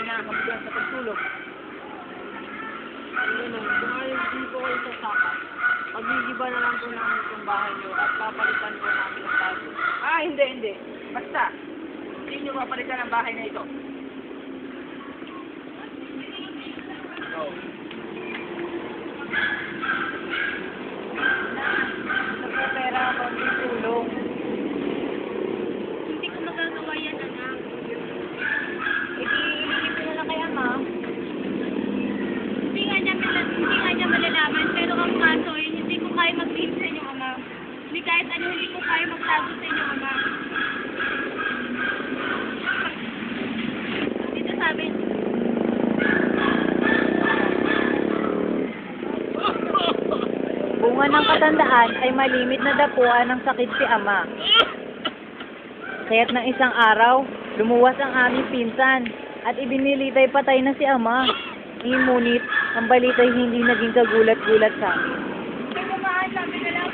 kinakamulan sa pagtulog. Hindi po kayo sa saka. Pag-iiba na lang po namin itong bahay nyo at papalitan po namin ang bago. Hindi. Basta, hindi nyo papalitan ang bahay na ito. Go. Nagpapera ako ng tulong. Hindi ko magagawa yan, anak. Iilipin na lang kay Ama. Hindi nga niya malalaman, pero ang kaso ay hindi ko kaya mag-leave sa inyong ama. Hindi kahit ano, hindi ko kaya magtago sa inyong ama. Dito sabi, Bunga ng katandaan ay malimit na dapuan ng sakit si Ama. Kaya't ng isang araw, lumuwas ang aming pinsan at ibinilitay patay na si Ama. Ngunit, ang balita'y hindi naging kagulat-gulat sa amin. may bamaan, sabi na lang.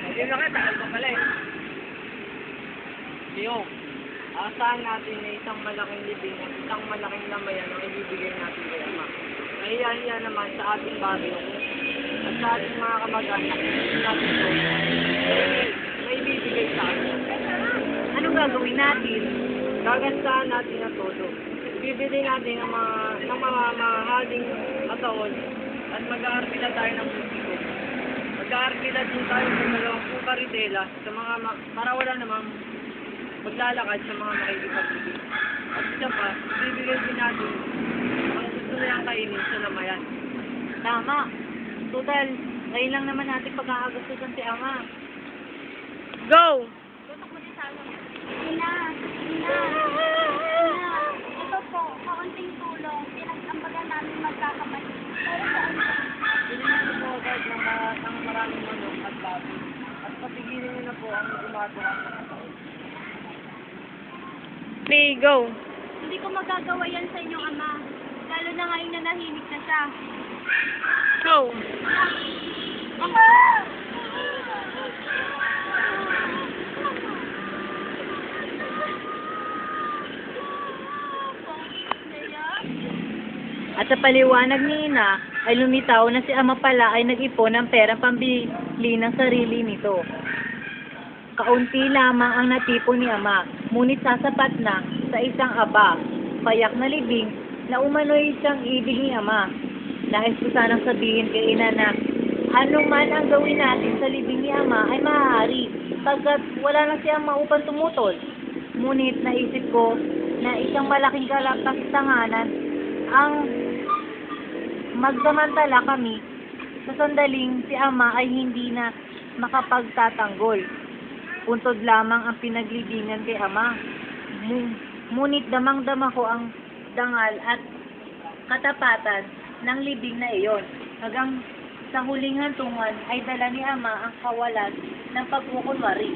Hindi na kita, alam pala eh. Yung, asahan natin na isang malaking libing at isang malaking lamayan ang ibibigay natin kay Ama. Nahiya-hiya naman sa ating baryo at sa ating mga kamag-anak natin ito, may ibibigay sa atin. Anong gagawin natin? Gagandahan natin ang todo. Bibili natin ng mga mahaling ataon at mag-aarkila tayo ng musiko. Mag-aarkila din tayo sa 20 karidela sa mga para wala namang maglalakad sa mga makikipag-ibig. At isa pa, bibigay din natin ang gusto nilang kainin sa lamayan. Tama. Total, ngayon lang naman natin pagkakagastusan si Ama. Go! Tutok mo din sa alam. Ina. Ito po, kaunting tulong. Pinag-ambagan namin magkakapatid. Pero sa ano? Bilhin niyo po agad ng maraming manok at baboy. At patigilin niyo na po ang gumagawa ng ataon. Play, go! Hindi ko magagawa yan sa inyong ama. Lalo na ngayon na nahimik na siya. Go! At sa paliwanag ni Ina, ay lumitaw na si Ama pala ay nag-ipon ng perang pambili ng sarili nito. Kaunti lamang ang natipon ni Ama, ngunit sasapat na sa isang aba, payak na libing, na umano'y siyang ibig ni Ama. Nais ko sanang sabihin kay Ina na ano man ang gawin natin sa libing ni Ama ay maaari, pagkat wala na si Ama upang tumutol. Ngunit naisip ko na isang malaking katanganan ang magsamantala kami sa sandaling si Ama ay hindi na makapagtatanggol. Puntod lamang ang pinaglibingan kay Ama. Ngunit damang-dama ko ang dangal at katapatan ng libing na iyon. Hanggang sa huling hantungan ay dala ni Ama ang kawalan ng pagkukunwari.